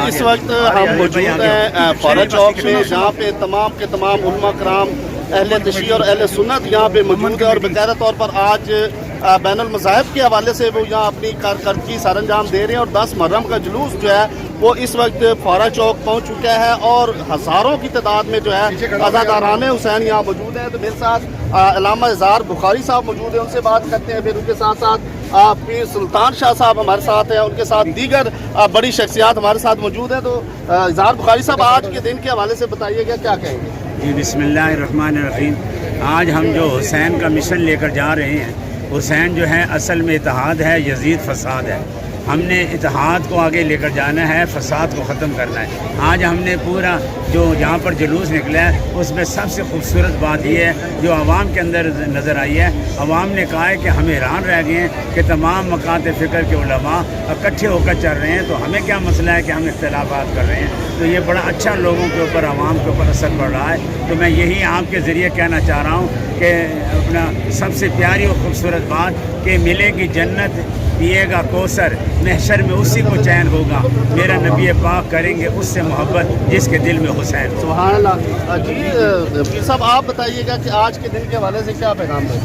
इस वक्त हम मौजूद हैं फारा चौक में, जहाँ पे तमाम के तमाम उलमा कराम अहले तशरीह और अहले सुन्नत यहाँ पे मौजूद है और बाकायदा तौर पर आज बैनुल मज़ाहिब के हवाले से वो यहाँ अपनी कारकर्दगी सर अंजाम दे रहे हैं। और 10 मुहर्रम का जुलूस जो है वो इस वक्त फारा चौक पहुँच चुका है और हज़ारों की तादाद में जो है अज़ादारान हुसैन यहाँ मौजूद है। तो मेरे साथ अल्लामा इज़हार बुखारी साहब मौजूद हैं, उनसे बात करते हैं। फिर उनके साथ साथ पीर सुल्तान शाह साहब हमारे साथ हैं, उनके साथ दीगर बड़ी शख्सियात हमारे साथ मौजूद हैं। तो इज़हार बुखारी साहब, आज के दिन के हवाले से बताइएगा, क्या कहेंगे? जी बिस्मिल्लाहिर्रहमानिर्रहीम। आज हम जो हुसैन का मिशन लेकर जा रहे हैं, हुसैन जो है असल में इत्तेहाद है, यजीद फसाद है। हमने इत्तेहाद को आगे लेकर जाना है, फसाद को ख़त्म करना है। आज हमने पूरा जो यहाँ पर जुलूस निकला है उसमें सबसे खूबसूरत बात यह है जो आवाम के अंदर नज़र आई है। आवाम ने कहा है कि हम हैरान रह गए हैं कि तमाम मकात फ़िक्र के उलमा इकट्ठे होकर चल रहे हैं, तो हमें क्या मसला है कि हम इख्तिलाफ़ात कर रहे हैं। तो ये बड़ा अच्छा लोगों के ऊपर, आवाम के ऊपर असर पड़ रहा है। तो मैं यही आपके ज़रिए कहना चाह रहा हूँ कि अपना सबसे प्यारी और ख़ूबसूरत बात कि मिलेगी जन्नत, पिएगा कौसर, महशर में उसी को चैन होगा, मेरा नबी पाक करेंगे उससे मोहब्बत जिसके दिल में हुसैन। सुभान अल्लाह। जी पीर साहब, आप बताइएगा कि आज के दिन के हवाले से क्या पैगाम है?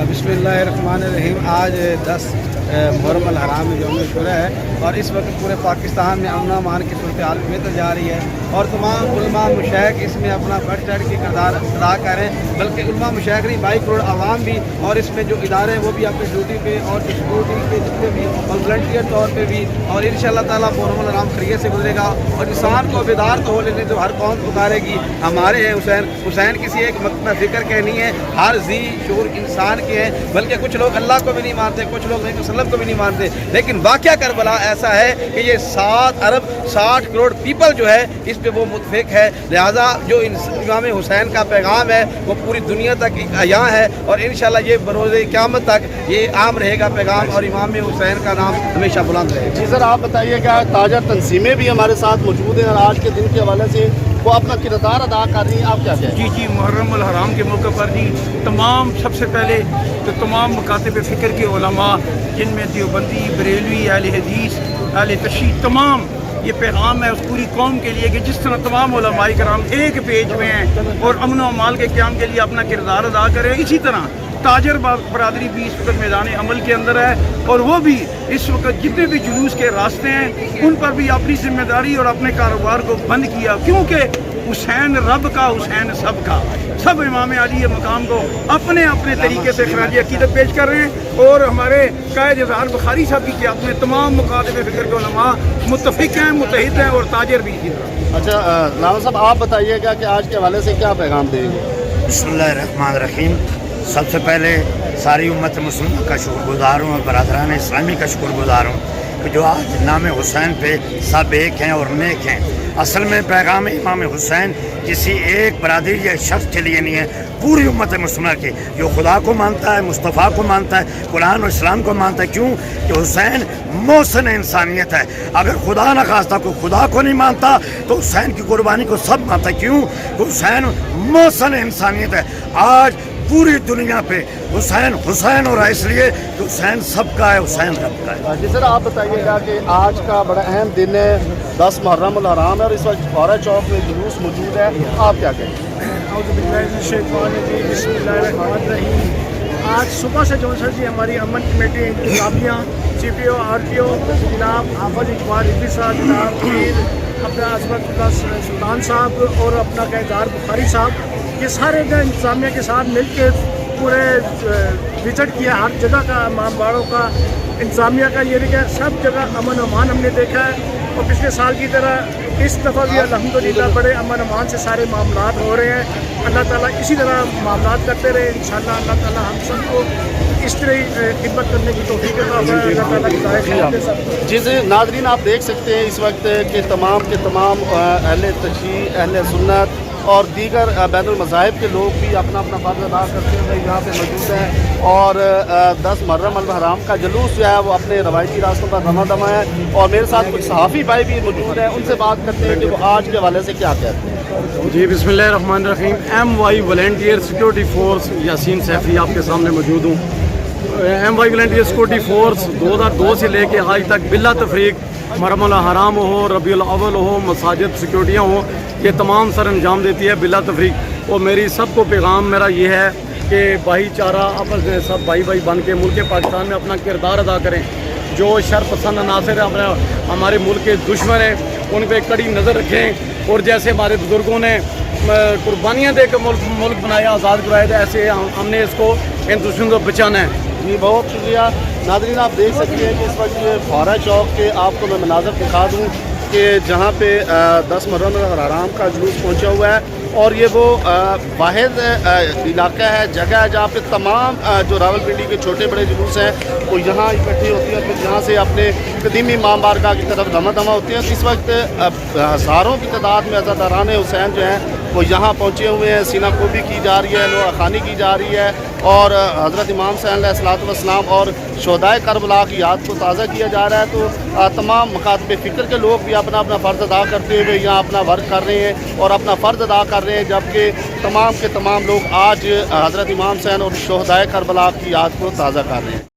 बिस्मिल्लाहिर्रहमानिर्रहीम। आज 10 मुहर्रम अल हराम में यौम शुरा है और इस वक्त पूरे पाकिस्तान में अमन अमान की सूरत हाल बेहतर जा रही है और तमाम उलमा मुशाइख इसमें अपना बढ़ चढ़ के किरदार अदा कर रहे हैं। बल्कि उलमा मुशाइख नहीं, 22 करोड़ आवाम भी, और इसमें जो इदारे हैं वो भी अपनी ड्यूटी पे और सिक्योरिटी पे जितने भी और वॉलंटियर तौर पे भी, और इंशाअल्लाह ताला मुहर्रम अल हराम खैरियत से गुजरेगा और इंसान को बेदार तो हो लेने जो हर कौम पुकारेगी हमारे हैं हुसैन। हुसैन किसी एक मकतब फ़िक्र के नहीं है, हर जी शूर इंसान के हैं। बल्कि कुछ लोग अल्लाह को भी नहीं मानते, कुछ लोग नबी वसल्लम को भी नहीं मानते, लेकिन वाक़या करबला ऐसा है कि ये 7 अरब 60 करोड़ पीपल जो है इस पे वो मुतफिक है। लिहाजा जो इमाम हुसैन का पैगाम है वो पूरी दुनिया तक यहाँ है और इंशाअल्लाह ये बरोज़े क़यामत तक ये आम रहेगा पैगाम और इमाम हुसैन का नाम हमेशा बुलंद रहेगा। जी सर, आप बताइएगा, ताजा तंजीमें भी हमारे साथ मौजूद हैं और आज के दिन के हवाले से वो अपना किरदार अदा कर रही हैं, आप क्या कहें? जी मुहर्रम अल हराम के मौके पर जी तमाम, सबसे पहले तो तमाम मकातिब फ़िक्र के उलमा, जिनमें देवबंदी, बरेलवी, अहले हदीस, अहले तशरीह, तमाम ये पैगाम है उस पूरी कौम के लिए कि जिस तरह तमाम उलमाए कराम एक पेज में हैं और अमन व अमाल के क़याम के लिए अपना किरदार अदा करें, इसी तरह ताजर बरादरी भी इस वक्त मैदान अमल के अंदर है और वो भी इस वक्त जितने भी जुलूस के रास्ते हैं उन पर भी अपनी जिम्मेदारी और अपने कारोबार को बंद किया, क्योंकि हुसैन रब का, हुसैन सब का, सब इमाम अली मकाम को अपने अपने तरीके से खराज अकीदत पेश कर रहे हैं। और हमारे कायद इज़हार बुखारी साहब की क़यादत में तमाम मुकातिब फ़िक्र के उलमा मुत्तफ़िक़ हैं, मुत्तहिद हैं और ताजर भी इसी तरह। अच्छा लामा साहब, आप बताइएगा कि आज के हवाले से क्या पैगाम देंगे? बिस्मिल्लाहिर्रहमानिर्रहीम। सबसे पहले सारी उम्मत मुस्लिम का शुक्रगुज़ार हूँ और बरदरान इस्लामी का शुक्रगुज़ार हूँ कि जो आज नाम हुसैन पे सब एक हैं और नेक हैं। असल में पैगाम इमाम हुसैन किसी एक बरादरी या शख्स के लिए नहीं है, पूरी उम्मत मुस्लिम की, जो खुदा को मानता है, मुस्तफ़ा को मानता है, कुरान और इस्लाम को मानता है। क्यों कि हुसैन मोहसिन इंसानियत है। अगर खुदा न खास्ता को खुदा को नहीं मानता तो हुसैन की कुर्बानी को सब मानता है। क्यों कि हुसैन मोहसिन इंसानियत है। आज पूरी दुनिया पे हुसैन हुसैन हो रहा है, इसलिए कि हुसैन सबका है, हुसैन रब का है। जी सर, आप बताइएगा कि आज का बड़ा अहम दिन है, 10 मुहर्रम अल हराम है और इस वक्त फारा चौक में जुलूस मौजूद है, आप क्या कहें? आज सुबह से जो सर जी हमारी अमन कमेटी इंतजामिया, CPO RTO जनाब हाफिज इकबाल रिजवी साहब, जनाब पीर अपना अजमत सुल्तान साहब और अपना इज़हार बुखारी साहब, ये सारे जो इंतजामिया के साथ मिल के पूरे विजिट किया हर जगह का, इमामबाड़ों का, इंतजामिया का, ये देखा सब जगह अमन अमान हमने देखा है। और पिछले साल की तरह इस दफ़ा भी अल्हम्दुलिल्लाह बड़े अमन अमान से सारे मामलात हो रहे हैं। अल्लाह ताला इसी तरह मामलात करते रहे, इंशाअल्लाह अल्लाह ताला हम सबको इस तरह खिदमत करने की तौफीक अता फरमाए। अल्लाह ताला की हिदायत। जिस नाज़रीन आप देख सकते हैं इस वक्त के तमाम अहले तशरीह, अहले सुन्नत और दीगर बैनुल मज़ाहिब के लोग भी अपना अपना फ़र्ज़ अदा करते हुए यहाँ पे मौजूद हैं और 10 मुहर्रम अल हराम का जुलूस जो है वो अपने रवायती रास्तों पर दमा दमा है। और मेरे साथ कुछ सहाफ़ी भाई भी मौजूद हैं, उनसे बात करते हैं कि वो आज के हवाले से क्या कहते हैं। जी बिस्मिल्लाहिर्रहमानिर्रहीम। MY volunteer security force Yasin Saifi आपके सामने मौजूद हूँ। MY वॉलंटियर सिक्योरिटी फोर्स 2002 से लेके आज तक बिला तफरीक मुहर्रम हराम हो, रबीउल अव्वल हो, मसाजिद सिक्योरिटियाँ हो, ये तमाम सर अंजाम देती है बिला तफरीक। और मेरी सबको पैगाम मेरा ये है कि भाईचारा आपस में सब भाई भाई बन के मुल्क पाकिस्तान में अपना किरदार अदा करें। जो शरपसंद अनासर है अपने हमारे मुल्क के दुश्मन हैं उन पर कड़ी नज़र रखें, और जैसे हमारे बुज़ुर्गों ने कुर्बानियाँ दे कर मुल्क बनाया, आज़ाद कराया, तो ऐसे हमने इसको इन दुश्मन को बचाना है। जी बहुत शुक्रिया। नाज़रीन आप देख सकते हैं कि इस वक्त ये फौरा चौक के आपको मैं मनाज़र दिखा दूँ कि जहाँ पे 10 मुहर्रम हराम का जुलूस पहुँचा हुआ है, और ये वो वाहिद इलाका है, जगह है जहाँ पे तमाम जो रावलपिंडी के छोटे बड़े जुलूस हैं वो यहाँ इकट्ठी होती है, और फिर यहाँ से अपने कदीमी इमाम बारगाह की तरफ दमा दमा होती हैं। इस वक्त हज़ारों की तादाद में अज़ादारान हुसैन जो हैं वो यहाँ पहुँचे हुए हैं, सीना कोबी की जा रही है, लोहा खानी की जा रही है, और हज़रत इमाम हुसैन अलैहिस्सलातु वस्सलाम और शोहदाए करबला की याद को ताज़ा किया जा रहा है। तो तमाम मकातब फ़िक्र के लोग भी अपना अपना फ़र्ज़ अदा करते हुए यहाँ अपना वर्क कर रहे हैं और अपना फ़र्ज़ अदा कर रहे हैं, जबकि तमाम के तमाम लोग आज हज़रत इमाम हुसैन और शोहदाए करबला की याद को ताज़ा कर रहे हैं।